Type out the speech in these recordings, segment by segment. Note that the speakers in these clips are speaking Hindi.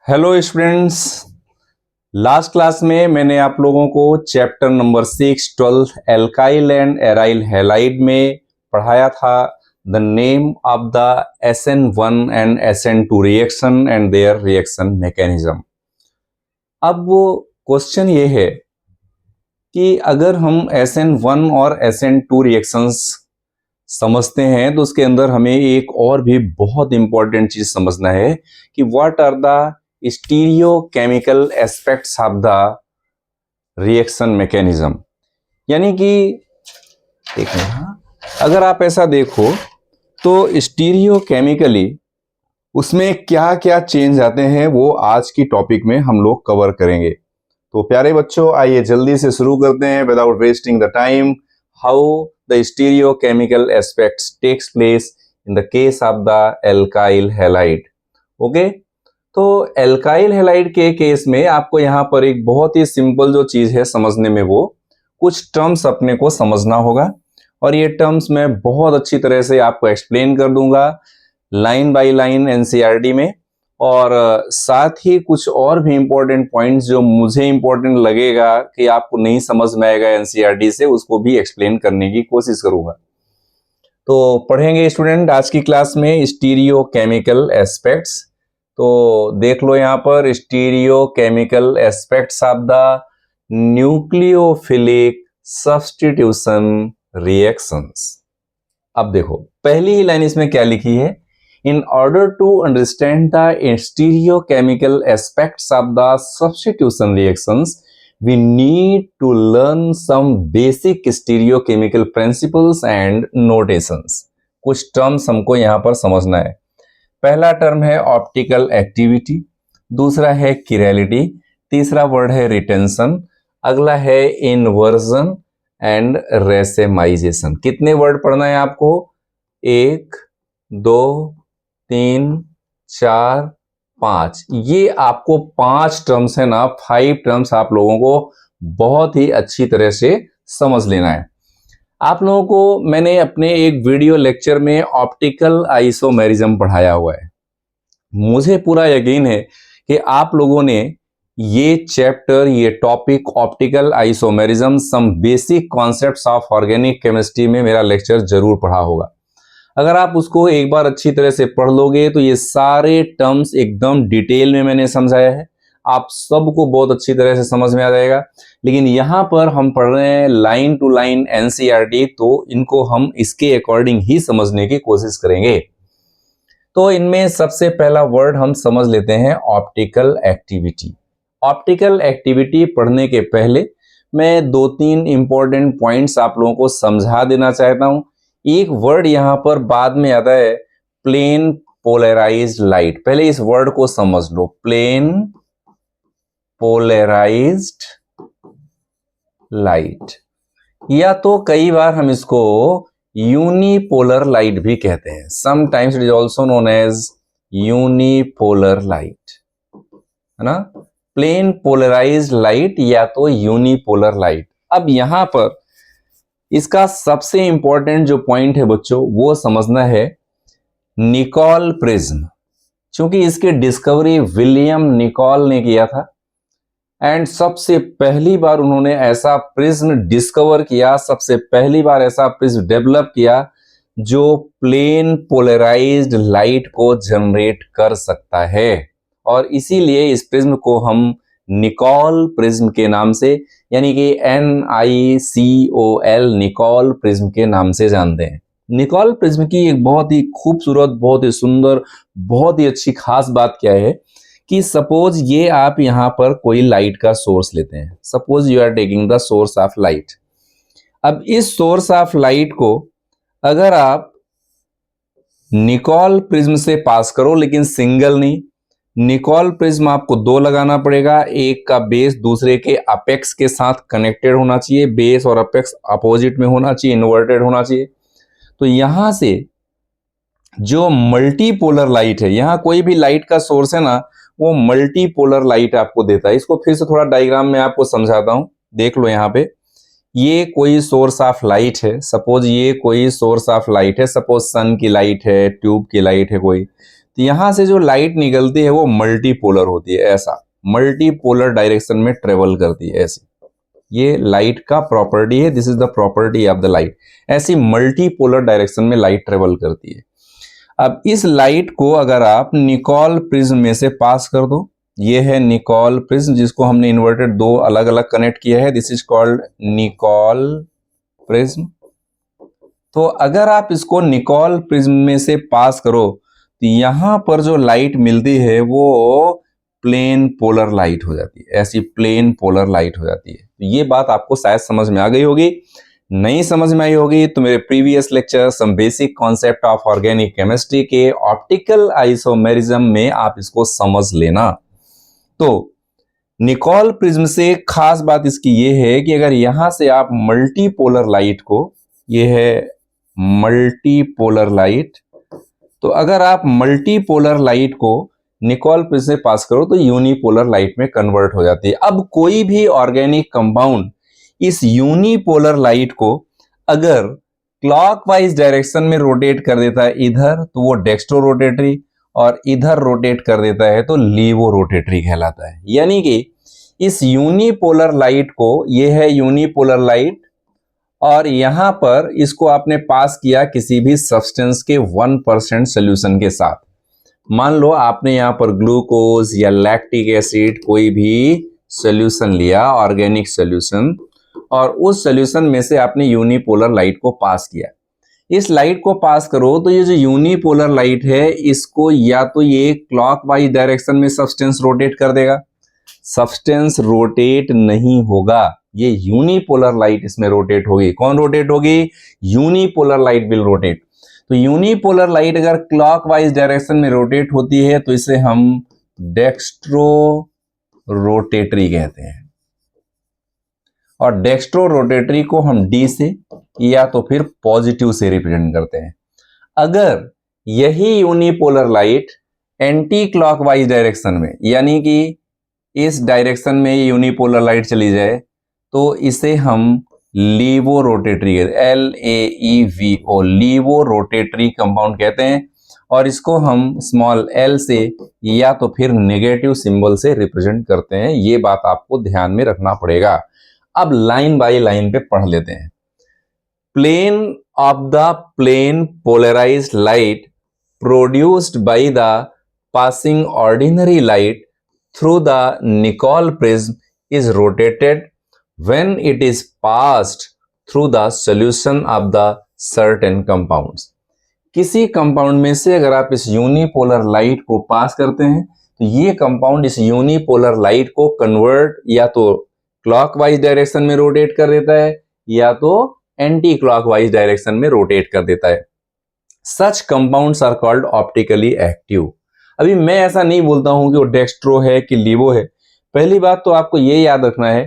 Hello students. लास्ट क्लास में मैंने आप लोगों को chapter number 6 12 alkyl and aryl halide में पढ़ाया था the name of the SN1 and SN2 reaction and their reaction mechanism. अब वो क्वेश्चन ये है कि अगर हम SN1 और SN2 रिएक्शंस समझते हैं तो उसके अंदर हमें एक और भी बहुत इंपॉर्टेंट चीज समझना है कि what are the stereochemical aspects of the reaction mechanism. यानी कि एक मिनट, अगर आप ऐसा देखो तो स्टीरियोकेमिकली उसमें क्या क्या चेंज आते हैं वो आज की टॉपिक में हम लोग कवर करेंगे। तो प्यारे बच्चों, आइए जल्दी से शुरू करते हैं without wasting the time. How the stereochemical aspects takes place in the case of the alkyl halide. Okay, तो एल्काइल हैलाइड के केस में आपको यहाँ पर एक बहुत ही सिंपल जो चीज है समझने में, वो कुछ टर्म्स अपने को समझना होगा और ये टर्म्स मैं बहुत अच्छी तरह से आपको एक्सप्लेन कर दूंगा लाइन बाय लाइन एनसीईआरटी में। और साथ ही कुछ और भी इंपॉर्टेंट पॉइंट्स जो मुझे इंपॉर्टेंट लगेगा कि आपको नहीं समझ में आएगा एनसीईआरटी से, उसको भी एक्सप्लेन करने की कोशिश करूंगा। तो पढ़ेंगे स्टूडेंट आज की क्लास में स्टीरियोकेमिकल एस्पेक्ट्स। तो देख लो यहाँ पर stereochemical aspects of the nucleophilic substitution reactions. अब देखो पहली ही लाइन इसमें क्या लिखी है, in order to understand the stereochemical aspects of the substitution reactions, we need to learn some basic stereochemical principles and notations। कुछ टर्म्स हमको यहाँ पर समझना है। पहला टर्म है ऑप्टिकल एक्टिविटी, दूसरा है किरैलिटी, तीसरा वर्ड है रिटेंशन, अगला है इनवर्जन एंड रेसेमाइजेशन। कितने वर्ड पढ़ना है आपको? 1 2 3 4 5। ये आपको 5 टर्म्स है ना, 5 टर्म्स आप लोगों को बहुत ही अच्छी तरह से समझ लेना है। आप लोगों को मैंने अपने एक वीडियो लेक्चर में ऑप्टिकल आइसोमेरिज्म पढ़ाया हुआ है। मुझे पूरा यकीन है कि आप लोगों ने ये चैप्टर, ये topic optical isomerism some basic concepts of organic chemistry में मेरा लेक्चर जरूर पढ़ा होगा। अगर आप उसको एक बार अच्छी तरह से पढ़ लोगे तो ये सारे टर्म्स एकदम डिटेल में मैंने समझाया है, आप सबको बहुत अच्छी तरह से समझ में आ जाएगा। लेकिन यहाँ पर हम पढ़ रहे हैं लाइन टू लाइन एनसीईआरटी, तो इनको हम इसके अकॉर्डिंग ही समझने की कोशिश करेंगे। तो इनमें सबसे पहला वर्ड हम समझ लेते हैं ऑप्टिकल एक्टिविटी। ऑप्टिकल एक्टिविटी पढ़ने के पहले मैं 2-3 इंपॉर्टेंट पॉइंट्स आप लोगों को समझा देना चाहता हूं। एक वर्ड यहां पर बाद में आता है, प्लेन पोलराइज्ड लाइट। पहले इस वर्ड को समझ लो, प्लेन पोलराइज्ड लाइट, या तो कई बार हम इसको यूनिपोलर लाइट भी कहते हैं। Sometimes it is also known as unipolar light, है ना। प्लेन पोलराइज्ड लाइट या तो यूनिपोलर लाइट। अब यहां पर इसका सबसे इंपॉर्टेंट जो पॉइंट है बच्चों, वो समझना है निकोल प्रिज्म। क्योंकि इसकी डिस्कवरी विलियम निकोल ने किया था एंड सबसे पहली बार उन्होंने ऐसा प्रिज्म डिस्कवर किया, सबसे पहली बार ऐसा प्रिज्म डेवलप किया जो प्लेन पोलराइज्ड लाइट को जनरेट कर सकता है। और इसीलिए इस प्रिज्म को हम निकोल प्रिज्म के नाम से, यानी कि NICOL निकोल प्रिज्म के नाम से जानते हैं। निकोल प्रिज्म की एक बहुत ही खूबसूरत, बहुत ही सुंदर, बहुत ही अच्छी खास बात क्या है कि सपोज ये आप यहां पर कोई लाइट का सोर्स लेते हैं। Suppose you are taking the source of light. अब इस सोर्स ऑफ लाइट को अगर आप निकोल प्रिज्म से पास करो, लेकिन सिंगल नहीं, निकोल प्रिज्म आपको 2 लगाना पड़ेगा। एक का बेस दूसरे के अपेक्स के साथ कनेक्टेड होना चाहिए, बेस और अपेक्स अपोजिट में होना चाहिए, इन्वर्टेड होना चाहिए। तो यहां से जो मल्टीपोलर लाइट है, यहां कोई भी लाइट का सोर्स है ना, वो मल्टीपोलर लाइट आपको देता है। इसको फिर से थोड़ा डायग्राम में आपको समझाता हूं, देख लो। यहां पे ये कोई सोर्स ऑफ लाइट है, सपोज ये कोई सोर्स ऑफ लाइट है, सपोज सन की लाइट है, ट्यूब की लाइट है कोई। तो यहां से जो लाइट निकलती है वो मल्टीपोलर होती है, ऐसा मल्टीपोलर डायरेक्शन में ट्रेवल करती है ऐसी। ये लाइट का प्रॉपर्टी है, this is the property of the light. ऐसी मल्टीपोलर डायरेक्शन में लाइट ट्रेवल करती है। अब इस लाइट को अगर आप निकोल प्रिज्म में से पास कर दो, ये है निकोल प्रिज्म जिसको हमने इन्वर्टेड दो अलग अलग कनेक्ट किया है, this is called Nicol prism. तो अगर आप इसको निकोल प्रिज्म में से पास करो तो यहां पर जो लाइट मिलती है वो प्लेन पोलर लाइट हो जाती है, ऐसी प्लेन पोलर लाइट हो जाती है। तो ये बात आपको शायद समझ में आ गई होगी। नहीं समझ में आई होगी तो मेरे previous lecture some basic concept of organic chemistry के ऑप्टिकल आइसोमेरिज्म में आप इसको समझ लेना। तो निकोल प्रिज्म से खास बात इसकी ये है कि अगर यहां से आप मल्टीपोलर लाइट को, ये है मल्टीपोलर लाइट, तो अगर आप मल्टीपोलर लाइट को निकोल प्रिज्म से पास करो तो यूनिपोलर लाइट में कन्वर्ट हो जाती है। अब कोई भी ऑर्गेनिक कंपाउंड इस यूनिपोलर लाइट को अगर क्लॉकवाइज डायरेक्शन में रोटेट कर देता है इधर तो वो डेक्स्ट्रो रोटेटरी, और इधर रोटेट कर देता है तो लीवो रोटेटरी कहलाता है। यानी कि इस यूनिपोलर लाइट को, ये है यूनिपोलर लाइट, और यहां पर इसको आपने पास किया किसी भी सब्सटेंस के 1% सोल्यूशन के साथ। मान लो आपने यहां पर ग्लूकोज या लैक्टिक एसिड कोई भी सोल्यूशन लिया, ऑर्गेनिक सोल्यूशन, और उस सोल्यूशन में से आपने यूनिपोलर लाइट को पास किया। इस लाइट को पास करो तो ये जो यूनिपोलर लाइट है इसको या तो ये क्लॉकवाइज डायरेक्शन में सब्सटेंस रोटेट कर देगा, सब्सटेंस रोटेट नहीं होगा, ये यूनिपोलर लाइट इसमें रोटेट होगी। कौन रोटेट होगी? Unipolar light will rotate. तो यूनिपोलर लाइट अगर क्लॉकवाइज डायरेक्शन में रोटेट होती है तो इसे हम डेक्स्ट्रो रोटेटरी कहते हैं, और डेक्स्ट्रो रोटेटरी को हम डी से या तो फिर पॉजिटिव से रिप्रेजेंट करते हैं। अगर यही unipolar light anti clockwise direction में, यानी कि इस डायरेक्शन में यूनिपोलर लाइट चली जाए तो इसे हम laevo rotatory, LAEVO, laevo rotatory compound कहते हैं, और इसको हम स्मॉल l से या तो फिर नेगेटिव सिंबल से रिप्रेजेंट करते हैं। ये बात आपको ध्यान में रखना पड़ेगा। अब लाइन बाय लाइन पे पढ़ लेते हैं। Plane of the plane polarised light produced by the passing ordinary light through the Nicol prism is rotated when it is passed through the solution of the certain compounds. किसी कंपाउंड में से अगर आप इस यूनिपोलर लाइट को पास करते हैं तो ये कंपाउंड इस यूनिपोलर लाइट को कन्वर्ट या तो क्लॉकवाइज डायरेक्शन में रोटेट कर देता है या तो एंटी क्लॉकवाइज डायरेक्शन में रोटेट कर देता है। Such compounds are called optically active. अभी मैं ऐसा नहीं बोलता हूं कि वो डेक्स्ट्रो है कि लीवो है। पहली बात तो आपको ये याद रखना है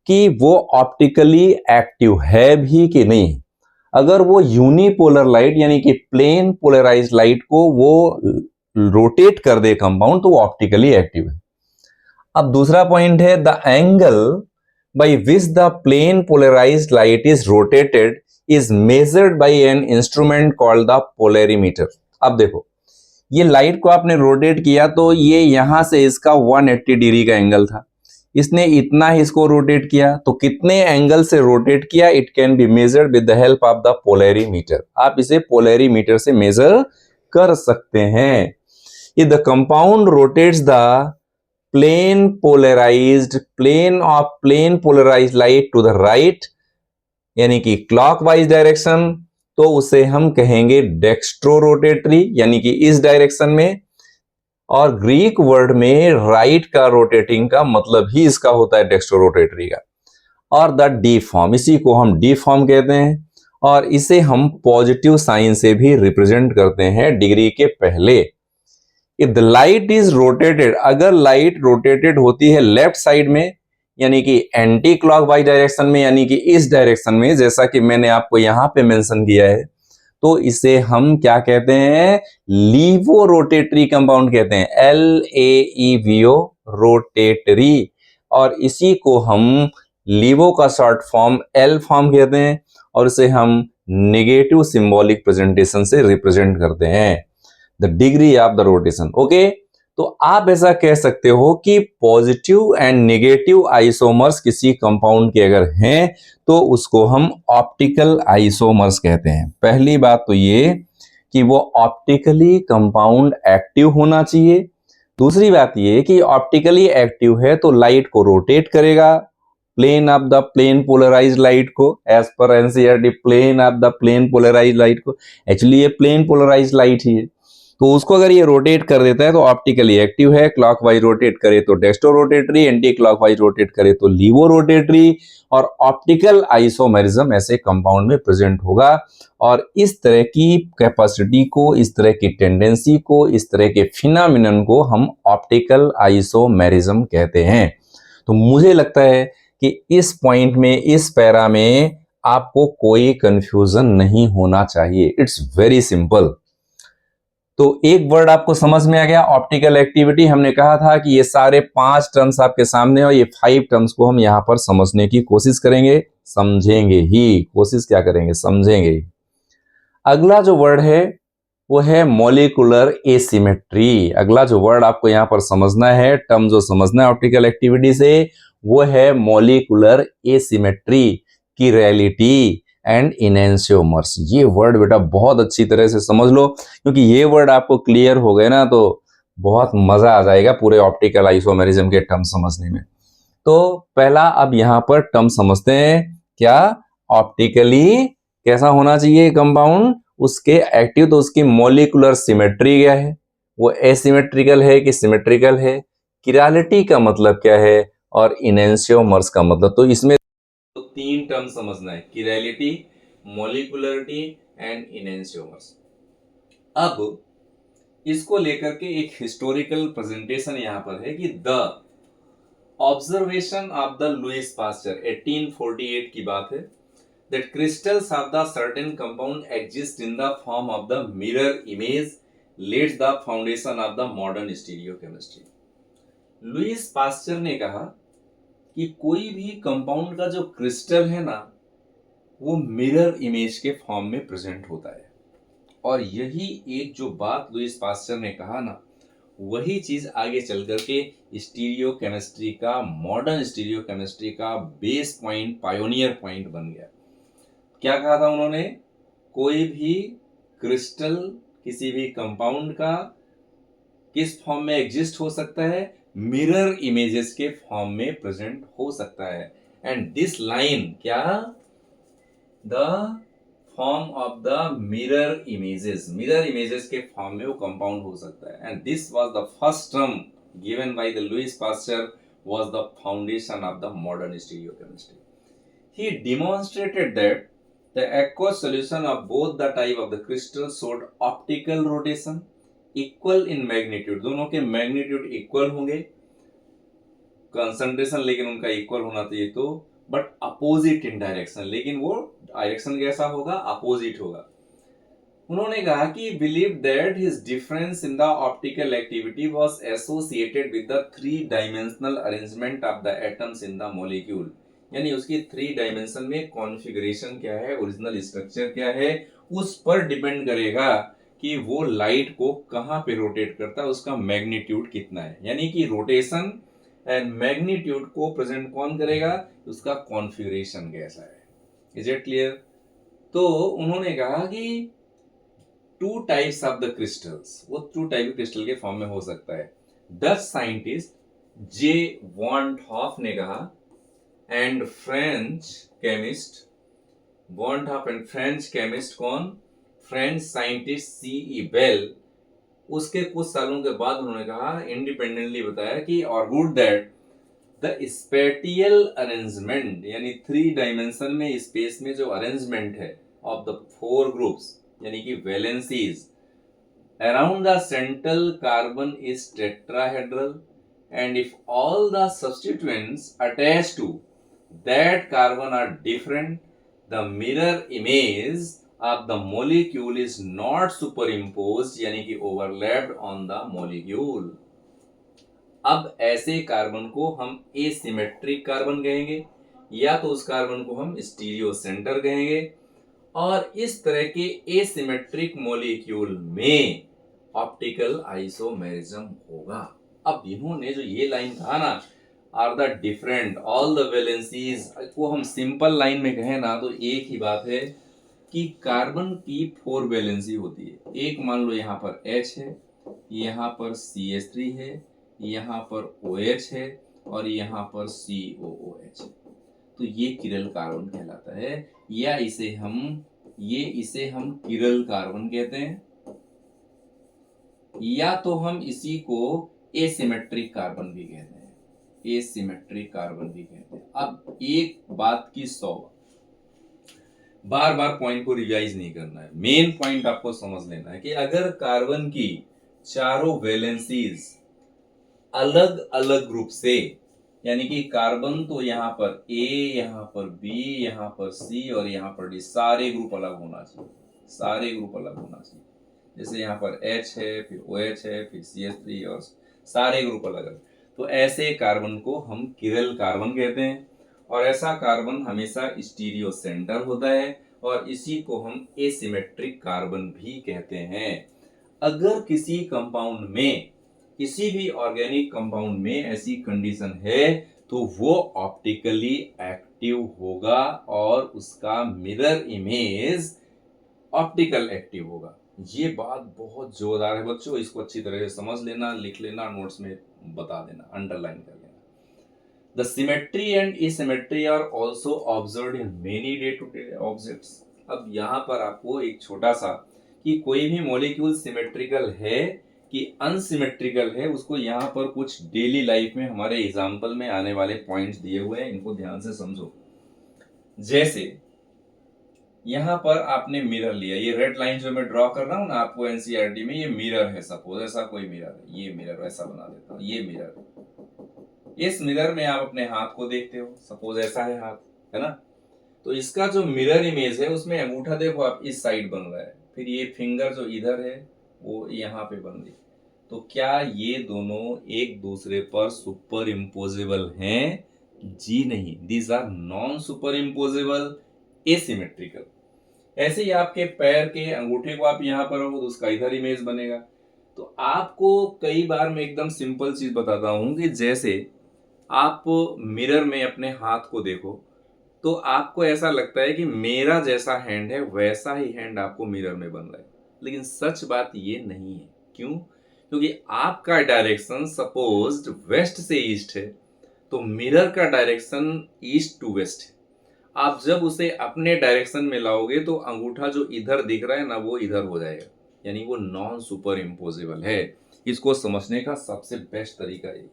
कि वो ऑप्टिकली एक्टिव है भी कि नहीं। अगर वो यूनिपोलर लाइट यानी कि प्लेन पोलराइज्ड लाइट को वो रोटेट कर दे कंपाउंड तो वो ऑप्टिकली एक्टिव है। अब दूसरा पॉइंट है the angle by which the plane polarised light is rotated is measured by an instrument called the polarimeter. अब देखो, ये लाइट को आपने रोटेट किया तो ये यहां से इसका 180 डिग्री का एंगल था, इसने इतना ही इसको रोटेट किया, तो कितने एंगल से रोटेट किया it can be measured with the help of the polarimeter. आप इसे पोलरीमीटर से मेजर कर सकते हैं। If the compound rotates the plane polarised light to the right यानी कि क्लॉकवाइज डायरेक्शन, तो उसे हम कहेंगे डेक्स्ट्रो रोटेटरी यानी कि इस डायरेक्शन में, और ग्रीक वर्ड में राइट का रोटेटिंग का मतलब ही इसका होता है डेक्स्ट्रो रोटेटरी का। और द डी फॉर्म, इसी को हम डी फॉर्म कहते हैं, और इसे हम पॉजिटिव साइन से भी रिप्रेजेंट करते हैं डिग्री के पहले। If the light is rotated, अगर लाइट रोटेटेड होती है लेफ्ट साइड में यानी कि एंटी क्लॉकवाइज डायरेक्शन में यानी कि इस डायरेक्शन में, जैसा कि मैंने आपको यहां पे मेंशन किया है, तो इसे हम क्या कहते हैं? लीवो रोटेटरी कंपाउंड कहते हैं, LAEVO रोटेटरी, और इसी को हम लीवो का शॉर्ट फॉर्म L फॉर्म कहते हैं, और इसे हम नेगेटिव सिंबॉलिक प्रेजेंटेशन से रिप्रेजेंट करते हैं। The degree of the rotation. Okay, तो आप ऐसा कह सकते हो कि पॉजिटिव एंड नेगेटिव आइसोमर्स किसी कंपाउंड के अगर हैं तो उसको हम ऑप्टिकल आइसोमर्स कहते हैं। पहली बात तो ये कि वो ऑप्टिकली कंपाउंड एक्टिव होना चाहिए। दूसरी बात ये कि ऑप्टिकली एक्टिव है तो लाइट को रोटेट करेगा, plane of the plane polarised light को, एज पर NCERT plane of the plane polarised light को। एक्चुअली ये प्लेन पोलराइज्ड लाइट ही है, तो उसको अगर ये रोटेट कर देता है तो ऑप्टिकली एक्टिव है। क्लॉकवाइज रोटेट करे तो डेस्टो रोटेटरी, एंटी क्लॉकवाइज रोटेट करे तो लीवो रोटेटरी, और ऑप्टिकल आइसोमेरिज्म ऐसे कंपाउंड में प्रेजेंट होगा। और इस तरह की कैपेसिटी को, इस तरह की टेंडेंसी को, इस तरह के फिनोमिनन को हम ऑप्टिकल आइसोमेरिज्म कहते हैं। तो मुझे लगता है कि इस पॉइंट में, इस पैरा में आपको कोई कंफ्यूजन नहीं होना चाहिए। It's very simple. तो एक वर्ड आपको समझ में आ गया, ऑप्टिकल एक्टिविटी। हमने कहा था कि ये सारे 5 टर्म्स आपके सामने और ये 5 टर्म्स को हम यहां पर समझने की कोशिश करेंगे, समझेंगे ही। कोशिश क्या करेंगे, समझेंगे ही। अगला जो वर्ड है वो है मॉलिक्यूलर एसिमेट्री। अगला जो वर्ड आपको यहां पर समझना है, टर्म जो समझना है ऑप्टिकल एक्टिविटी से, वो है मॉलिक्यूलर एसिमेट्री, की रियलिटी एंड इनैंशियोमर्स। ये वर्ड बेटा बहुत अच्छी तरह से समझ लो, क्योंकि ये वर्ड आपको क्लियर हो गए ना तो बहुत मजा आ जाएगा पूरे ऑप्टिकल आइसोमेरिज्म के टर्म समझने में। तो पहला अब यहां पर टर्म समझते हैं, क्या ऑप्टिकली कैसा होना चाहिए कंपाउंड, उसके एक्टिव, तो उसकी मॉलिक्यूलर सिमेट्री क्या है, वो एसिमेट्रिकल है कि सिमेट्रिकल है, किरालिटी का मतलब क्या है, और इनैंशियोमर्स का मतलब। तो इसमें तो 3 टर्म समझना है, किरैलिटी, मॉलिक्यूलरिटी एंड इनैंशियोमर्स। अब इसको लेकर के एक हिस्टोरिकल प्रेजेंटेशन यहां पर है कि the observation of the Lewis pasture, 1848 की बात है, that crystals of the certain compound exist in the form of the mirror image lays the foundation of the modern stereochemistry। Lewis pasture ने कहा कि कोई भी कंपाउंड का जो क्रिस्टल है ना, वो मिरर इमेज के फॉर्म में प्रेजेंट होता है। और यही एक जो बात लुईस पास्चर ने कहा ना, वही चीज आगे चल करके स्टीरियो केमिस्ट्री का, मॉडर्न स्टीरियो केमिस्ट्री का बेस पॉइंट, पायोनियर पॉइंट बन गया। क्या कहा था उन्होंने, कोई भी क्रिस्टल किसी भी कंपाउंड का किस फॉर्म में एग्जिस्ट हो सकता है, मिरर इमेजेस के फॉर्म में प्रेजेंट हो सकता है। एंड दिस लाइन क्या, the form of the mirror images के फॉर्म में वो कंपाउंड हो सकता है। And this was the first term given by the Lewis pasture, was the foundation of the modern stereochemistry. He demonstrated that the aqueous solution of both the type of the crystal showed optical rotation equal in magnitude। दोनों के मैग्नीट्यूड इक्वल होंगे, कंसंट्रेशन लेकिन उनका इक्वल होना चाहिए, तो बट अपोजिट इन डायरेक्शन, लेकिन वो डायरेक्शन कैसा होगा, अपोजिट होगा। उन्होंने कहा कि believe that his difference in the optical activity was associated with the 3 dimensional arrangement of the atoms in the molecule. यानी उसकी 3 डायमेंशन में कॉन्फ़िगरेशन क्या है, ओरिजिनल स्ट्रक्चर क्या है, उस पर डिपेंड करेगा कि वो लाइट को कहां पे रोटेट करता है, उसका मैग्नीट्यूड कितना है। यानी कि रोटेशन एंड मैग्नीट्यूड को प्रेजेंट कौन करेगा, उसका कॉन्फ़िगरेशन कैसा है। Is it clear? तो उन्होंने कहा कि 2 टाइप्स ऑफ द क्रिस्टल्स, वो 2 टाइप क्रिस्टल के फॉर्म में हो सकता है। Dutch scientist J van Hoff ने कहा, एंड फ्रेंच केमिस्ट बॉन्डहॉफ एंड फ्रेंच केमिस्ट कौन, फ्रेंच साइंटिस्ट सीई बेल, उसके कुछ सालों के बाद उन्होंने कहा, इंडिपेंडेंटली बताया कि argued that the spatial arrangement, यानी 3 डायमेंशन में स्पेस में जो अरेंजमेंट है ऑफ द 4 ग्रुप्स, यानी कि valencies around the central carbon is tetrahedral, and if all the substituents attached to that carbon are different, the mirror image of the molecule is not superimposed, यानी कि overlapped on the molecule। अब ऐसे कार्बन को हम एसिमेट्रिक कार्बन कहेंगे, या तो उस कार्बन को हम स्टीरियो सेंटर कहेंगे। और इस तरह के एसिमेट्रिक मॉलिक्यूल में ऑप्टिकल आइसोमेरिज्म होगा। अब इन्होंने जो ये लाइन कहा ना, are the different all the valencies, को हम सिंपल लाइन में कहें ना तो एक ही बात है कि कार्बन की 4 वैलेंसी होती है। एक मान लो यहाँ पर H है, यहाँ पर CH3 है, यहाँ पर OH है और यहाँ पर COOH है। तो ये किरल कार्बन कहलाता है, या इसे हम किरल कार्बन कहते हैं, या तो हम इसी को एसिमेट्रिक कार्बन भी कहते हैं, एसिमेट्रिक कार्बन भी कहते हैं। अब एक बात की 100 बार बार पॉइंट को रिवाइज नहीं करना है, मेन पॉइंट आपको समझ लेना है कि अगर कार्बन की चारों वैलेंसीज अलग अलग ग्रुप से, यानी कि कार्बन तो यहाँ पर A, यहाँ पर B, यहाँ पर C और यहाँ पर D, सारे ग्रुप अलग होना चाहिए, सारे ग्रुप अलग होना चाहिए। जैसे यहाँ पर H है, फिर OH है, फिर CH3 और सारे ग्रुप अलग अलग, तो ऐसे कार्बन को हम किरल कार्बन कहते हैं। और ऐसा कार्बन हमेशा स्टीरियो सेंटर होता है और इसी को हम एसिमेट्रिक कार्बन भी कहते हैं। अगर किसी कंपाउंड में, किसी भी ऑर्गेनिक कंपाउंड में ऐसी कंडीशन है तो वो ऑप्टिकली एक्टिव होगा और उसका मिरर इमेज ऑप्टिकल एक्टिव होगा। ये बात बहुत जोरदार है बच्चों, इसको अच्छी तरह से समझ लेना, लिख लेना, नोट्स में बता देना, अंडरलाइन कर लेना। The symmetry and asymmetry are also observed in many day-to-day objects. अब यहाँ पर आपको एक छोटा सा कि कोई भी मॉलिक्यूल सिमेट्रिकल है कि अनसिमेट्रिकल है, उसको यहाँ पर कुछ डेली लाइफ में हमारे एग्जाम्पल में आने वाले पॉइंट्स दिए हुए हैं, इनको ध्यान से समझो। जैसे यहाँ पर आपने मिरर लिया, ये रेड लाइन जो मैं ड्रॉ कर रहा हूँ ना आपको एनसीईआरटी में, ये मिरर है, सपोज ऐसा कोई मिरर है, ये मिरर ऐसा बना देता हूँ, ये मिरर है। इस मिरर में आप अपने हाथ को देखते हो, सपोज ऐसा है हाथ, है ना। तो इसका जो मिरर इमेज है उसमें अंगूठा देखो आप इस साइड बन रहा है, फिर ये फिंगर जो इधर है वो यहाँ पे बन रही। तो क्या ये दोनों एक दूसरे पर सुपर इम्पोजेबल हैं? जी नहीं, these are non superimposable, asymmetrical. ऐसे ही आपके पैर के अंगूठे को आप यहाँ पर रखो तो उसका इधर इमेज बनेगा। तो आपको कई बार मैं एकदम सिंपल चीज बताता हूं कि जैसे आप मिरर में अपने हाथ को देखो तो आपको ऐसा लगता है कि मेरा जैसा हैंड है वैसा ही हैंड आपको मिरर में बन रहा है, लेकिन सच बात ये नहीं है। क्यों? क्योंकि आपका डायरेक्शन सपोज्ड वेस्ट से ईस्ट है, तो मिरर का डायरेक्शन ईस्ट टू वेस्ट है। आप जब उसे अपने डायरेक्शन में लाओगे तो अंगूठा जो इधर दिख रहा है ना वो इधर हो जाएगा, यानी वो नॉन सुपर इम्पोजेबल है। इसको समझने का सबसे बेस्ट तरीका ये।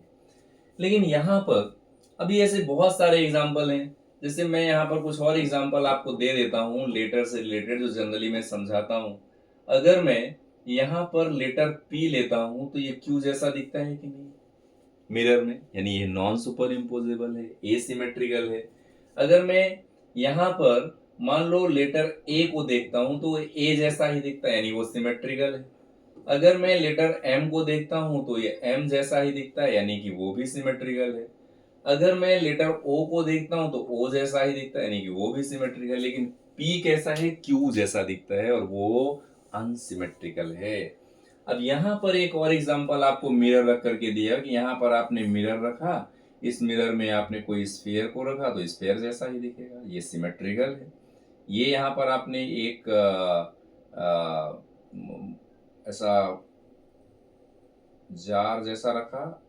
लेकिन यहाँ पर अभी ऐसे बहुत सारे एग्जाम्पल हैं, जैसे मैं यहाँ पर कुछ और एग्जाम्पल आपको दे देता हूँ लेटर से रिलेटेड, जो जनरली मैं समझाता हूँ। अगर मैं यहाँ पर लेटर P लेता हूँ तो ये Q जैसा दिखता है कि नहीं मिरर में, यानी ये नॉन सुपर इम्पोजेबल है, एसिमेट्रिकल है। अगर मैं यहाँ पर मान लो लेटर A को देखता हूं तो A जैसा ही दिखता है, यानी वो सिमेट्रिकल है। अगर मैं लेटर M को देखता हूं तो ये M जैसा ही दिखता है, यानी कि वो भी सिमेट्रिकल है। अगर मैं लेटर O को देखता हूं तो O जैसा ही दिखता है, यानी कि वो भी सिमेट्रिकल है। लेकिन P कैसा है? Q जैसा दिखता है और वो अनसिमेट्रिकल है। अब यहाँ पर एक और एग्जांपल आपको मिरर रख करके दिया कि यहाँ पर आपने मिरर रखा, इस मिरर में आपने कोई स्फीयर को रखा तो स्फीयर जैसा ही दिखेगा, ये सिमेट्रिकल है। ये यहाँ पर आपने एक ऐसा जार जैसा रखा,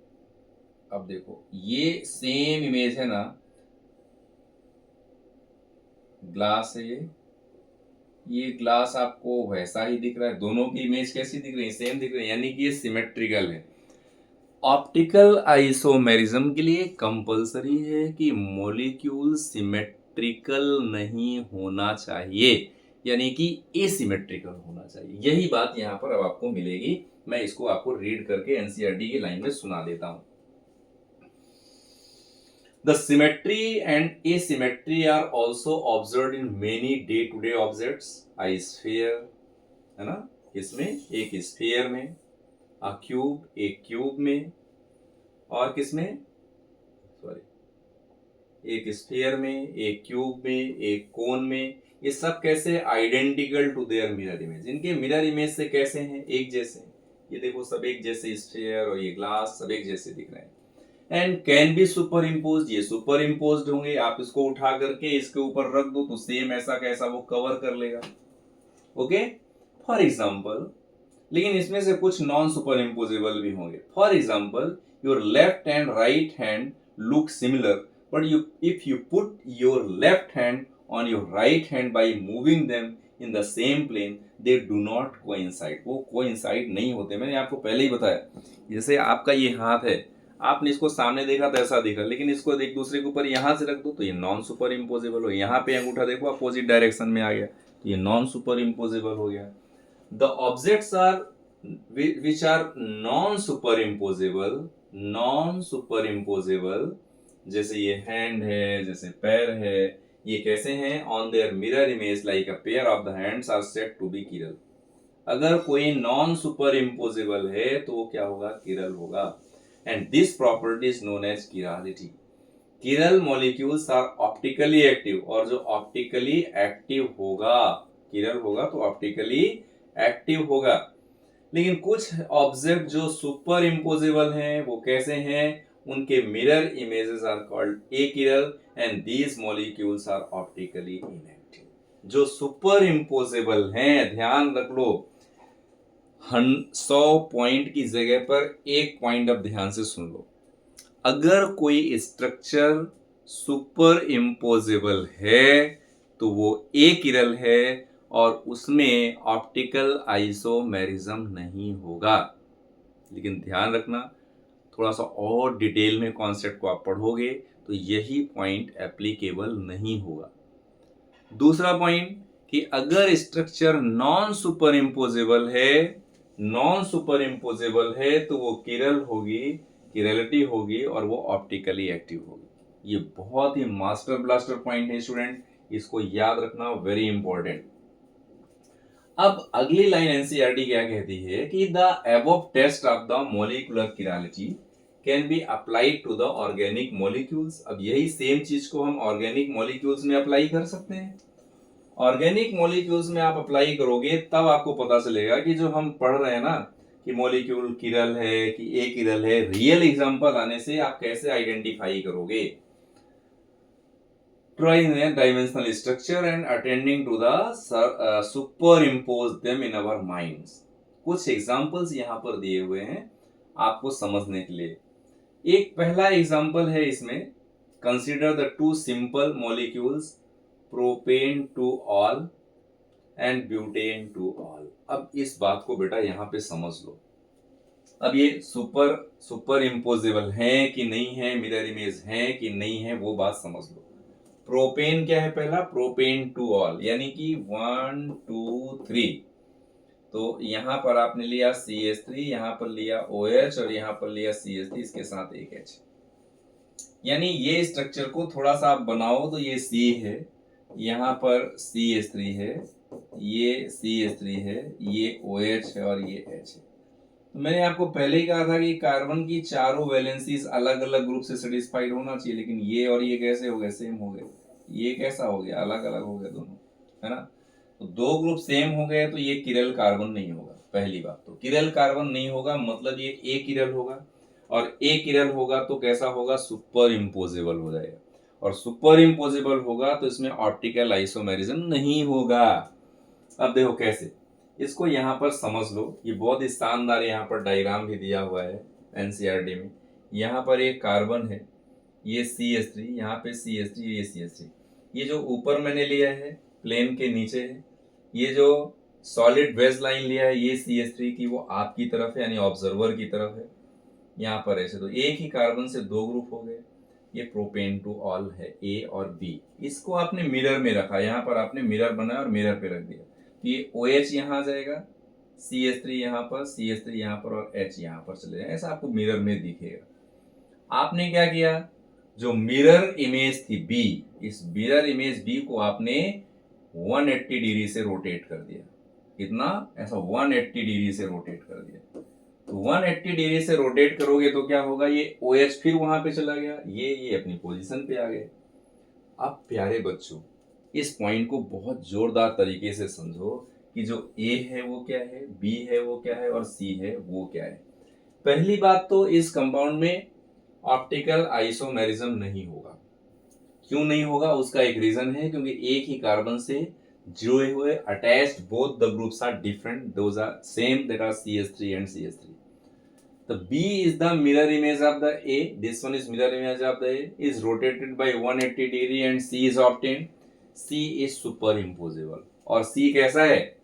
अब देखो ये सेम इमेज है ना, ग्लास है ये ग्लास आपको वैसा ही दिख रहा है, दोनों की इमेज कैसी दिख रही है? सेम दिख रही है, यानी कि ये सिमेट्रिकल है। ऑप्टिकल आइसोमेरिज्म के लिए कंपलसरी है कि मॉलिक्यूल सिमेट्रिकल नहीं होना चाहिए, यानी कि एसिमेट्रिकल होना चाहिए। यही बात यहाँ पर अब आपको मिलेगी। मैं इसको आपको रीड करके एनसीईआरटी की लाइन में सुना देता हूं। The symmetry and asymmetry are also observed in many day-to-day objects. A sphere, है ना, किसमें? एक स्फीयर में, a cube, एक क्यूब में, और किसमें? सॉरी, एक स्फीयर में, एक क्यूब में, एक कोन में। ये सब कैसे? Identical to their mirror image, इनके मिरर इमेज से कैसे हैं? एक जैसे। ये देखो सब एक जैसे स्फीयर और ये ग्लास सब एक जैसे दिख रहे हैं। And can be super impose, ये सुपर इम्पोज होंगे, आप इसको उठा करके इसके ऊपर रख दो तो सेम ऐसा कैसा वो कवर कर लेगा। ओके, फॉर एग्जाम्पल, लेकिन इसमें से कुछ नॉन सुपर इम्पोजेबल भी होंगे। For example, your left and right hand look similar, but you if you put your left hand on your right hand by moving them in the same plane, they do not coincide, वो कोइंसाइड नहीं होते। मैंने आपको पहले ही बताया, जैसे आपका ये हाथ है, आपने इसको सामने देखा तो ऐसा दिखा, लेकिन इसको एक दूसरे के ऊपर यहां से रख दो तो ये नॉन सुपर इम्पोजेबल हो। यहाँ पे अंगूठा देखो अपोजिट डायरेक्शन में आ गया तो ये नॉन सुपर इम्पोजेबल हो गया। The objects are which are non superimposable, जैसे ये हैंड है, जैसे पैर है, ये कैसे हैं? On their mirror image like a pair of the hands are said to be chiral. अगर कोई नॉन सुपर इम्पोजेबल है तो वो क्या होगा? किरल होगा। And this property is known as chirality. Chiral molecules are optically active, और जो ऑप्टिकली एक्टिव होगा, किरल होगा तो ऑप्टिकली एक्टिव होगा। लेकिन कुछ ऑब्जेक्ट जो सुपर इम्पोजेबल हैं वो कैसे हैं? उनके mirror images are called achiral and these molecules are optically inactive. जो सुपर इम्पोजेबल हैं, ध्यान रख लो, 100 पॉइंट की जगह पर एक पॉइंट अब ध्यान से सुन लो। अगर कोई स्ट्रक्चर सुपर इम्पोजेबल है तो वो एकिरल है और उसमें ऑप्टिकल आइसोमेरिज्म नहीं होगा। लेकिन ध्यान रखना, थोड़ा सा और डिटेल में कॉन्सेप्ट को आप पढ़ोगे तो यही पॉइंट एप्लीकेबल नहीं होगा। दूसरा पॉइंट कि अगर स्ट्रक्चर नॉन सुपर इम्पोजेबल है तो वो किरल होगी, किरलिटी होगी और वो ऑप्टिकली एक्टिव होगी। ये बहुत ही मास्टर ब्लास्टर पॉइंट है स्टूडेंट, इसको याद रखना, वेरी इंपॉर्टेंट। अब अगली लाइन एनसीईआरटी क्या कहती है कि the above test of the molecular chirality can be applied to the organic molecules. अब यही सेम चीज को हम ऑर्गेनिक मॉलिक्यूल्स में अप्लाई कर सकते हैं। ऑर्गेनिक मॉलिक्यूल्स में आप अप्लाई करोगे तब आपको पता चलेगा कि जो हम पढ़ रहे हैं ना कि मॉलिक्यूल किरल है कि ए किरल है, रियल एग्जांपल आने से आप कैसे आइडेंटिफाई करोगे। Tri-dimensional structure and attending to the superimpose them in our minds। कुछ एग्जांपल्स यहाँ पर दिए हुए हैं आपको समझने के लिए। एक पहला एग्जांपल है इसमें, consider the two simple molecules propane two all and butane two all. अब इस बात को बेटा यहाँ पे समझ लो। अब ये सुपर इम्पोजेबल है कि नहीं है, मिरर इमेज है कि नहीं है, वो बात समझ लो। प्रोपेन क्या है? पहला प्रोपेन टू ऑल, यानी कि 1 2 3। तो यहां पर आपने लिया CH3, यहां पर लिया OH और यहां पर लिया CH3, इसके साथ एक H। यानी ये स्ट्रक्चर को थोड़ा सा आप बनाओ तो ये C है, यहां पर CH3 है, ये CH3 है, ये OH है और ये H है। तो मैंने आपको पहले ही कहा था कि कार्बन की चारों वैलेंसीज अलग अलग ग्रुप से सेटिस्फाइड होना चाहिए, लेकिन ये और ये कैसे हो गए? सेम हो गए। ये कैसा हो गया? अलग अलग हो गए दोनों, है ना। तो दो ग्रुप सेम हो गए तो ये किरल कार्बन नहीं होगा। पहली बात तो किरल कार्बन नहीं होगा, मतलब ये ए किरल होगा, और ए किरल होगा तो कैसा होगा? सुपर इम्पोजेबल हो जाएगा, और सुपर इम्पोजेबल होगा तो इसमें ऑप्टिकल आइसोमेरिज्म नहीं होगा। अब देखो कैसे, इसको यहाँ पर समझ लो। ये बहुत ही शानदार यहाँ पर डायग्राम भी दिया हुआ है एनसीईआरटी में। यहाँ पर एक कार्बन है, ये CH3, यहाँ पे CH3, ये CH3। ये जो ऊपर मैंने लिया है प्लेन के नीचे है, ये जो सॉलिड बेस लाइन लिया है ये CH3 की वो आपकी तरफ है, यानी ऑब्जर्वर की तरफ है। यहाँ पर ऐसे तो एक ही कार्बन से दो ग्रुप हो गए। ये प्रोपेन टू ऑल है, A और B। इसको आपने मिरर में रखा, यहाँ पर आपने मिरर बनाया और मिरर पे रख दिया। ये OH यहाँ जाएगा, CH3 यहाँ पर, CH3 यहाँ पर और H यहाँ पर चले जाएगा। ऐसा आपको मिरर में दिखेगा। आपने क्या किया? जो मिरर इमेज थी B, इस मिरर इमेज B को आपने 180 डिग्री से रोटेट कर दिया। कितना? ऐसा 180 डिग्री से रोटेट कर दिया। तो 180 डिग्री से रोटेट करोगे तो क्या होगा? ये OH फिर वहां पे चला गया, ये अपनी पोजीशन पे आ गए। अब प्यारे बच्चों, इस पॉइंट को बहुत जोरदार तरीके से समझो कि जो ए है वो क्या है, बी है वो क्या है और सी है वो क्या है। पहली बात तो इस कंपाउंड में ऑप्टिकल आइसोमेरिज्म नहीं होगा। क्यों नहीं होगा, उसका एक रीजन है, क्योंकि एक ही कार्बन से जुड़े हुए attached both the groups are different, those are same, that are CH3 and CH3. The B is the mirror image of the A. This one is mirror image of the A. Is rotated by 180 degree and C is obtained. C is superimposable. और C कैसा है?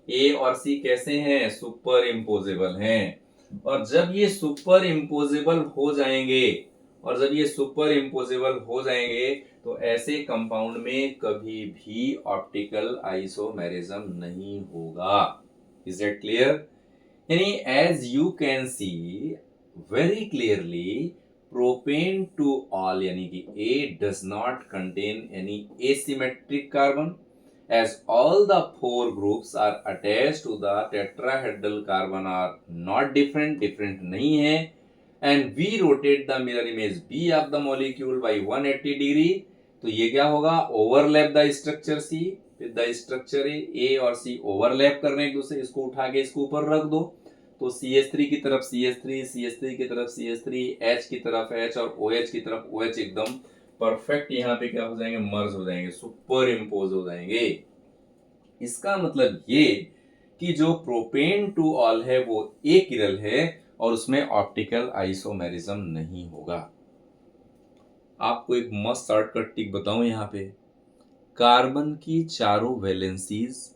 A और C कैसे हैं? Superimposable हैं. और जब ये superimposable हो जाएंगे, और जब ये superimposable हो जाएंगे, तो ऐसे कंपाउंड में कभी भी ऑप्टिकल आइसोमेरिज्म नहीं होगा. Is that clear? यानी as you can see very clearly, propane to all यानी कि A does not contain any asymmetric carbon, as all the four groups are attached to the tetrahedral carbon are not different नहीं है, and we rotate the mirror image B of the molecule by 180 degree, तो ये क्या होगा, overlap the structure C with the structure A और C overlap कर रहे हैं एक दूसरे, इसको उठा के इसको ऊपर रख दो, तो CH3 की तरफ CH3, CH3 की तरफ CH3, H की तरफ H और OH की तरफ OH एकदम परफेक्ट यहाँ पे क्या हो जाएंगे, मर्ज हो जाएंगे, सुपर इम्पोज हो जाएंगे. इसका मतलब ये कि जो प्रोपेन टू ऑल है वो एक किरल है और उसमें ऑप्टिकल आइसोमेरिज्म नहीं होगा. आपको एक मस्त शॉर्टकट टिक बताऊं यहाँ पे, कार्बन की चारों वैलेंसीज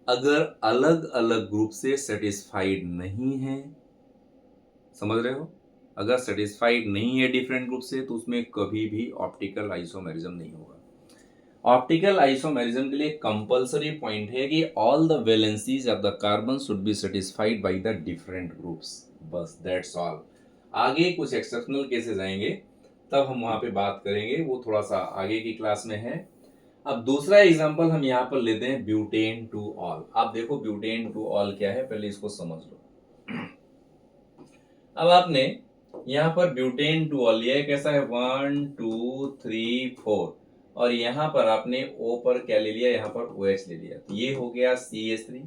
अगर अलग अलग ग्रुप से सेटिस्फाइड नहीं है, समझ रहे हो, अगर सेटिस्फाइड नहीं है डिफरेंट ग्रुप से, तो उसमें कभी भी ऑप्टिकल आइसोमेरिज्म नहीं होगा. ऑप्टिकल आइसोमेरिज्म के लिए कंपलसरी पॉइंट है कि all the valencies of the carbon should be satisfied by the different groups, बस दैट्स ऑल. आगे कुछ एक्सेप्शनल केसेस आएंगे, तब हम वहां पे बात करेंगे, वो थोड़ा सा आगे की क्लास में है. अब दूसरा एग्जांपल हम यहाँ पर लेते हैं ब्यूटेन टू ऑल. आप देखो ब्यूटेन टू ऑल क्या है, पहले इसको समझ लो. अब आपने यहाँ पर ब्यूटेन टू ऑल लिया है, कैसा है, 1 2 3 4, और यहाँ पर आपने O पर क्या ले लिया, यहाँ पर OH ले लिया, तो ये हो गया CH3,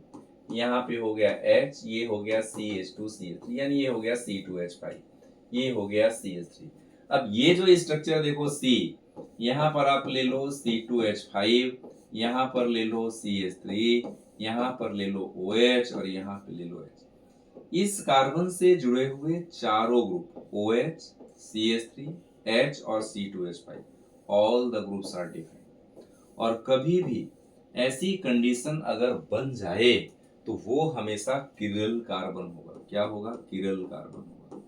यहाँ पे हो गया H, ये हो गया CH2CH3, यानी ये हो गया C2H5, ये हो गया CH3. अब ये जो स्ट्रक्चर देखो C, यहाँ पर आप ले लो C2H5, यहाँ पर ले लो CH3, यहाँ पर ले लो OH और यहाँ पे ले लो H. इस कार्बन से जुड़े हुए चारों ग्रुप OH, CH3, H और C2H5, all the groups are different. और कभी भी ऐसी कंडीशन अगर बन जाए तो वो हमेशा किरल कार्बन होगा. क्या होगा, किरल कार्बन होगा,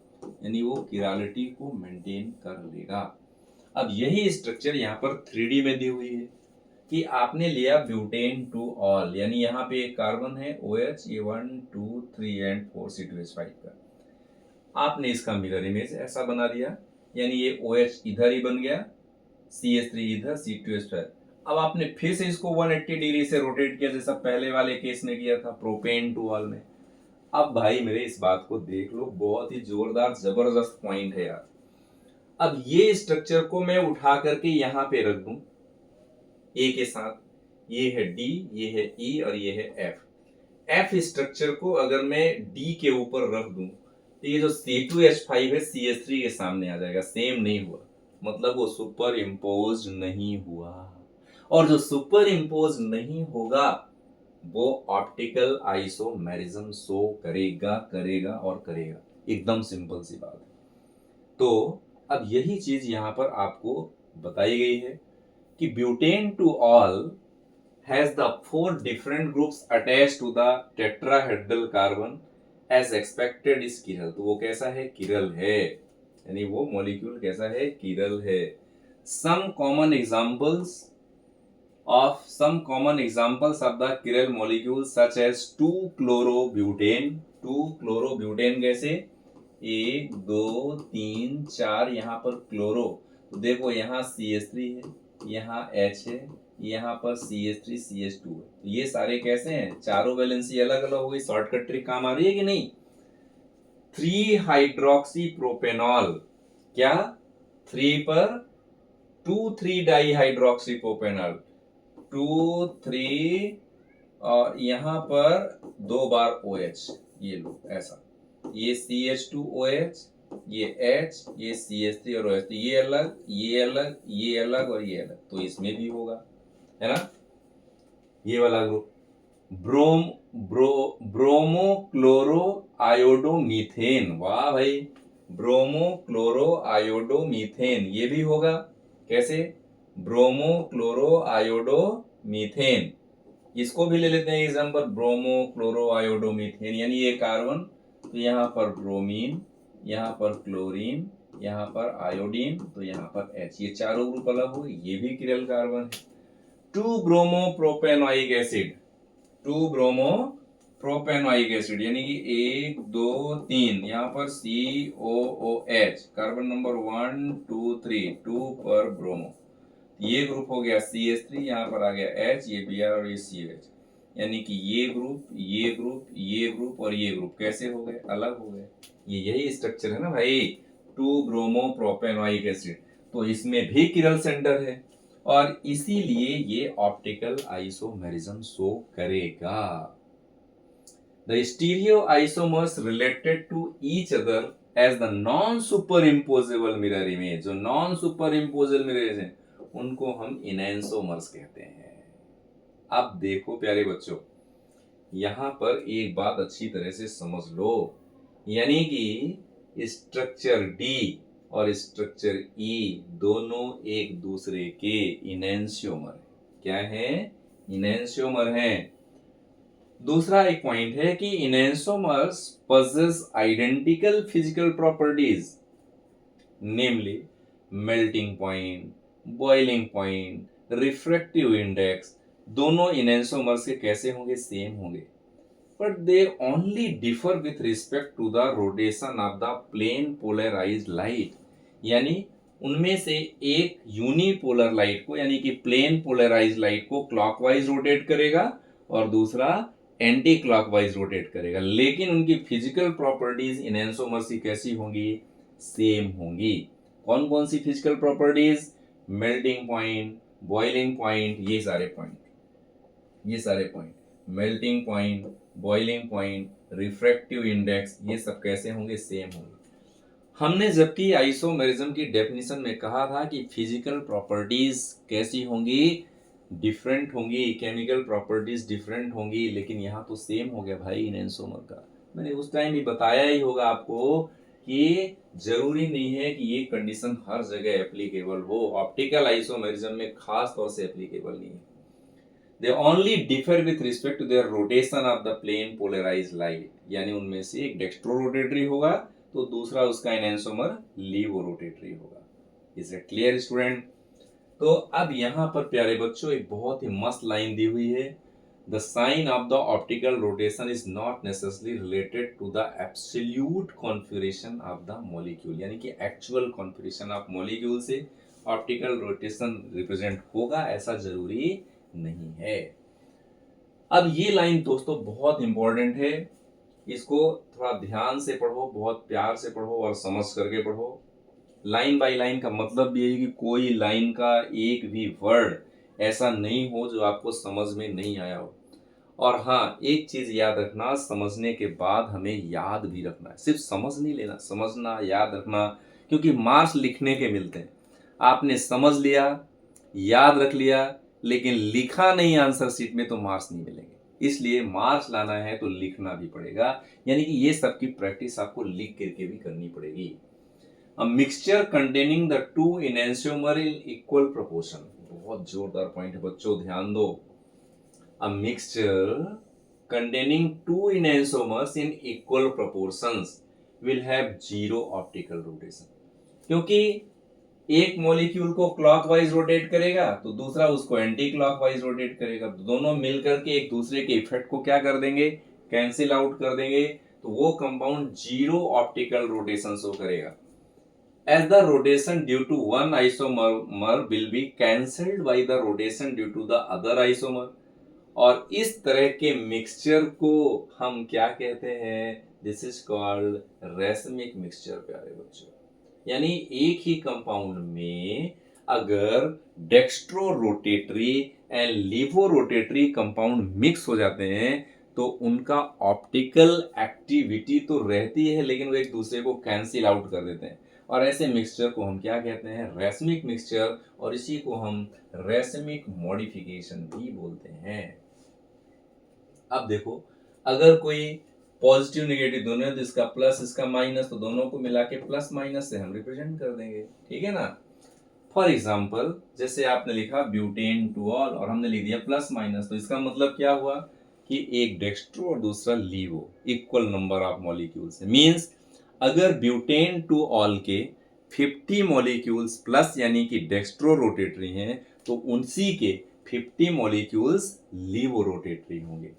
यानी वो किरालिटी को मेंटेन कर लेगा. अब यही स्ट्रक्चर यहाँ पर 3D में दी हुई है कि आपने लिया ब्यूटेन टू ऑल, यानी यहाँ पे एक कार्बन है OH, ये 1 2 3 एंड 4 C2H5 का. आपने इसका मिरर इमेज ऐसा बना दिया, यानी ये OH इधर ही बन गया, CH3 इधर, C2H5. अब आपने फिर से इसको 180 डिग्री से रोटेट किया, जैसा पहले वाले केस में किया था प्रोपेन टू ऑल में. अब भाई मेरे इस बात को देख लो, बहुत ही जोरदार जबरदस्त पॉइंट है यार. अब ये स्ट्रक्चर को मैं उठा करके यहाँ पे रख दूं A के साथ, ये है D, ये है E और ये है F. F स्ट्रक्चर को अगर मैं D के ऊपर रख दूं, तो ये जो C2H5 है CH3 के सामने आ जाएगा. सेम नहीं हुआ, मतलब वो सुपर इम्पोज नहीं हुआ. और जो सुपर इम्पोज नहीं होगा वो ऑप्टिकल आइसोमेरिज्म शो करेगा और करेगा. एकदम सिंपल सी बात है. तो अब यही चीज यहां पर आपको बताई गई है कि butane two all has the 4 different groups attached to the tetrahedral carbon as expected is किरल. तो वो कैसा है, किरल है, यानी वो मॉलिक्यूल कैसा है, किरल है. some common examples of the chiral molecules such as 2-chlorobutane. 2-chlorobutane कैसे, 1 2 3 4, यहाँ पर क्लोरो, तो देखो यहाँ CH3 है, यहाँ H है, यहाँ पर CH3 CH2 है. तो ये सारे कैसे हैं, चारों वैलेंसी अलग अलग हो गई. शॉर्टकट ट्रिक काम आ रही है कि नहीं. 3 हाइड्रोक्सी प्रोपेनॉल, क्या 3 पर 2 3 डाई हाइड्रोक्सी प्रोपेनॉल, 2 3 और यहाँ पर 2 बार OH, ये लो ऐसा, ये CH2OH, ये H, ये CH3 और OH, तो ये अलग, ये अलग, ये अलग और ये अलग, तो इसमें भी होगा, है ना, ये वाला group. Bromo chloro iodo methane, वाह भाई, ब्रोमो क्लोरो आयोडो मीथेन, ये भी होगा। कैसे? ब्रोमो क्लोरो आयोडो मीथेन, इसको भी ले लेते हैं example, bromo chloro iodo methane, यानी ये कार्बन, तो यहाँ पर ब्रोमीन, यहाँ पर क्लोरीन, यहाँ पर आयोडीन, तो यहाँ पर H, ये चारों ग्रुप अलग हो, ये भी किरल कार्बन है। 2 bromo propanoic acid, 2 bromo propanoic acid, यानी कि 1 2 3, यहाँ पर COOH, कार्बन नंबर 1 2 3, 2 पर ब्रोमो, ये ग्रुप हो गया CH3, यहाँ पर आ गया H, ये Br और ये CH, यानी कि ये ग्रुप, ये ग्रुप, ये ग्रुप और ये ग्रुप कैसे हो गए? अलग हो गए। ये यही स्ट्रक्चर है ना भाई, 2 ब्रोमो प्रोपेनोइक एसिड, तो इसमें भी किरल सेंटर है और इसीलिए ये ऑप्टिकल आइसोमेरिज्म शो करेगा। The stereoisomers related to each other as the non-superimposable mirror image, जो non-superimposable mirrors हैं उनको हम इनैंसोमर्स कहते हैं। अब देखो प्यारे बच्चों, यहाँ पर एक बात अच्छी तरह से समझ लो, यानी कि स्ट्रक्चर डी और स्ट्रक्चर ई दोनों एक दूसरे के इनैंसियोमर, क्या है? इनैंसियोमर हैं। दूसरा एक पॉइंट है कि इनैंसोमर्स possess identical physical properties, namely melting point, boiling point, refractive index, दोनों इनैंसोमर्स के कैसे होंगे? सेम होंगे, but they only differ with respect to the rotation of the plane polarized light, यानी उनमें से एक यूनिपोलर लाइट को, यानी कि प्लेन पोलराइज लाइट को क्लॉकवाइज रोटेट करेगा और दूसरा एंटी क्लॉकवाइज रोटेट करेगा, लेकिन उनकी फिजिकल प्रॉपर्टीज इनैंसोमर्स की कैसी होंगी? सेम होंगी। कौन कौन सी physical properties? Melting point, boiling point, ये सारे पॉइंट, ये सारे point, melting point, boiling point, refractive index, ये सब कैसे होंगे? सेम होंगे। हमने जबकि आइसोमेरिज्म की डेफिनेशन में कहा था कि फिजिकल प्रॉपर्टीज कैसी होंगी? डिफरेंट होंगी, केमिकल प्रॉपर्टीज डिफरेंट होंगी, लेकिन यहाँ तो सेम हो गया भाई इनैंसोमर का। मैंने उस टाइम भी बताया ही होगा आपको कि जरूरी नहीं है कि ये कंडीशन हर जगह एप्लीकेबल हो, ऑप्टिकल आइसोमेरिज्म में खास तौर से एप्लीकेबल नहीं है। They only differ with respect to their rotation of the plane polarized light, यानी उनमें से एक डेक्स्ट्रो रोटेटरी होगा तो दूसरा उसका एनैंसोमर लीवो रोटेटरी होगा। Is it clear student? तो अब यहाँ पर प्यारे बच्चों एक बहुत ही मस्त लाइन दी हुई है, the sign of the optical rotation is not necessarily related to the absolute configuration of the molecule, यानी कि एक्चुअल कॉन्फिगरेशन ऑफ मॉलिक्यूल से ऑप्टिकल रोटेशन रिप्रेजेंट होगा ऐसा जरूरी नहीं है। अब ये लाइन दोस्तों बहुत इंपॉर्टेंट है, इसको थोड़ा ध्यान से पढ़ो, बहुत प्यार से पढ़ो और समझ करके पढ़ो। लाइन बाय लाइन का मतलब भी है कि कोई लाइन का एक भी वर्ड ऐसा नहीं हो जो आपको समझ में नहीं आया हो। और हाँ, एक चीज याद रखना, समझने के बाद हमें याद भी रखना है, सिर्फ समझ नहीं लेना, समझना, याद रखना, क्योंकि मार्क्स लिखने के मिलते हैं। आपने समझ लिया, याद रख लिया, लेकिन लिखा नहीं आंसर शीट में तो मार्क्स नहीं मिलेंगे। इसलिए मार्क्स लाना है तो लिखना भी पड़ेगा, यानी कि ये सब की प्रैक्टिस आपको लिख करके भी करनी पड़ेगी। A mixture containing the two enantiomer in equal proportion, बहुत जोरदार पॉइंट है बच्चों, ध्यान दो। A mixture containing two enantiomers in equal proportions will have zero optical rotation, क्योंकि एक मॉलिक्यूल को क्लॉकवाइज रोटेट करेगा तो दूसरा उसको एंटी क्लॉकवाइज रोटेट करेगा, दोनों मिलकर के एक दूसरे के इफेक्ट को क्या कर देंगे? कैंसिल आउट कर देंगे, तो वो compound zero optical rotation show करेगा। As the rotation due to one isomer will be cancelled by the rotation due to the other isomer, और इस तरह के मिक्सचर को हम क्या कहते हैं? This is called racemic mixture प्यारे बच्चों, यानी एक ही कंपाउंड में अगर dextro rotatory and laevo rotatory compound mix हो जाते हैं तो उनका ऑप्टिकल एक्टिविटी तो रहती है, लेकिन वो एक दूसरे को कैंसिल आउट कर देते हैं, और ऐसे मिक्सचर को हम क्या कहते हैं? रैसमिक मिक्सचर, और इसी को हम रैसमिक मॉडिफिकेशन भी बोलते हैं। अब देखो, अगर कोई पॉजिटिव नेगेटिव दोनों है तो इसका प्लस इसका माइनस, तो दोनों को मिला के प्लस माइनस से हम रिप्रेजेंट कर देंगे, ठीक है ना। फॉर एग्जाम्पल, जैसे आपने लिखा ब्यूटेन टू ऑल और हमने लिख दिया प्लस माइनस, तो इसका मतलब क्या हुआ कि एक डेक्स्ट्रो और दूसरा लीवो, इक्वल नंबर ऑफ मॉलिक्यूल्स है। मींस अगर ब्यूटेन टू ऑल के 50 मॉलिक्यूल्स प्लस यानी कि डेक्स्ट्रो रोटेटरी हैं, तो उनसी के 50 मॉलिक्यूल्स लीवो रोटेटरी होंगे।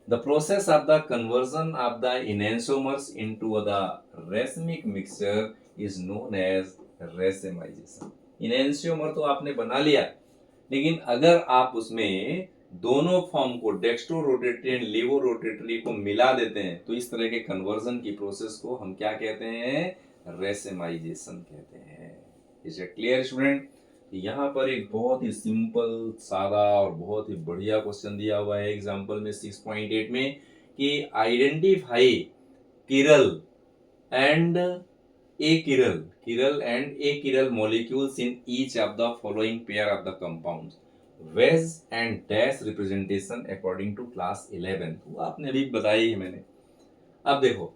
The process of the conversion of the enantiomers into the racemic mixture is known as racemization. enantiomer तो आपने बना लिया, लेकिन अगर आप उसमें दोनों फॉर्म को dextro rotatory and laevo rotatory को मिला देते हैं तो इस तरह के कन्वर्जन की प्रोसेस को हम क्या कहते हैं? रेसेमाइजेशन कहते हैं। Is it clear student? यहाँ पर एक बहुत ही सिंपल सादा और बहुत ही बढ़िया क्वेश्चन दिया हुआ है एग्जाम्पल में 6.8 में कि identify chiral and a chiral molecules in each of the following pair of the compounds wedge and dash representation according to class 11। वो आपने अभी बताई है मैंने। अब देखो,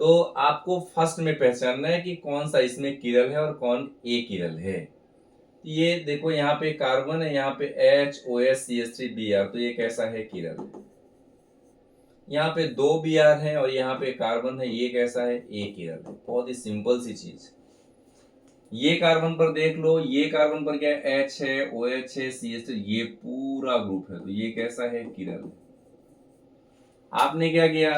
तो आपको फर्स्ट में पहचानना है कि कौन सा इसमें किरल है और कौन ए किरल है। ये देखो, यहाँ पे कार्बन है, यहाँ पे HOS CH3Br, तो ये कैसा है? किरल। यहाँ पे 2 Br है और यहाँ पे कार्बन है, ये कैसा है? ए किरल है। बहुत ही सिंपल सी चीज। ये कार्बन पर देख लो, ये कार्बन पर क्या है? H है, OH है, CH3, ये पूरा ग्रुप है, तो ये कैसा है? किरल। आपने क्या किया?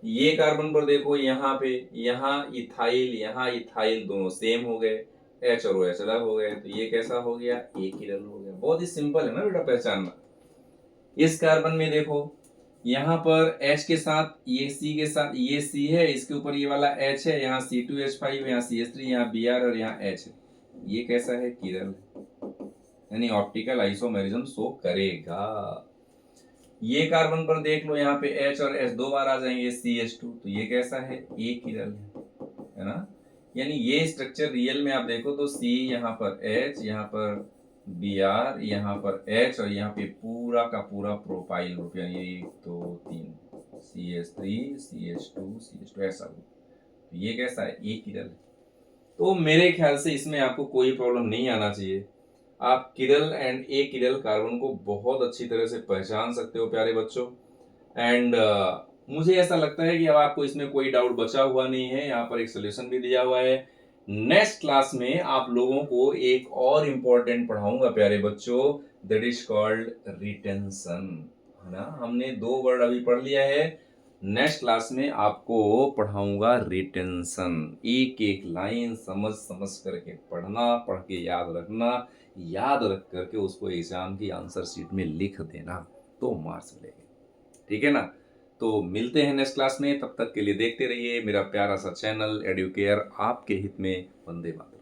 ये कार्बन पर देखो, यहाँ पे यहाँ इथाइल दोनों सेम हो गए, H और OH अलग हो गए, तो ये कैसा हो गया? ए किरल हो गया। बहुत ही सिंपल है ना बेटा पहचानना। इस कार्बन में देखो, यहाँ पर H के साथ ये C के साथ, ये C है, इसके ऊपर ये वाला H है, यहाँ C2H5, यहाँ CH3, यहाँ Br और यहाँ H है, ये कैसा है? किरल, यानी ऑप्टिकल आइसोमेरिज्म शो करेगा। ये कार्बन पर देख लो, यहाँ पे H और H 2 बार आ जाएंगे, CH2, तो ये कैसा है? ए किरल है ना। यानी ये स्ट्रक्चर रियल में आप देखो तो C, यहाँ पर H, यहाँ पर Br, यहाँ पर H और यहाँ पे पूरा का पूरा प्रोपाइल ग्रुप, यानी 1 2 3 CH3 CH2 CH2 ऐसा ग्रुप, तो ये कैसा है? ए किरल। तो मेरे ख्याल से इसमें आपको कोई प्रॉब्लम नहीं आना चाहिए। आप किरल एंड ए किरल कार्बन को बहुत अच्छी तरह से पहचान सकते हो प्यारे बच्चों। एंड मुझे ऐसा लगता है कि अब आपको इसमें कोई डाउट बचा हुआ नहीं है। यहाँ पर एक सोल्यूशन भी दिया हुआ है। नेक्स्ट क्लास में आप लोगों को एक और इम्पोर्टेंट पढ़ाऊंगा प्यारे बच्चों, दैट इज कॉल्ड रिटेंशन, है ना। हमने 2 वर्ड अभी पढ़ लिया है। नेक्स्ट क्लास में आपको पढ़ाऊंगा रिटेंशन। एक एक लाइन समझ समझ करके पढ़ना, पढ़ के याद रखना, याद रख करके उसको एग्जाम की आंसर शीट में लिख देना, तो मार्क्स मिलेंगे, ठीक है ना। तो मिलते हैं नेक्स्ट क्लास में, तब तक के लिए देखते रहिए मेरा प्यारा सा चैनल एडुकेयर, आपके हित में। वंदे मातरम।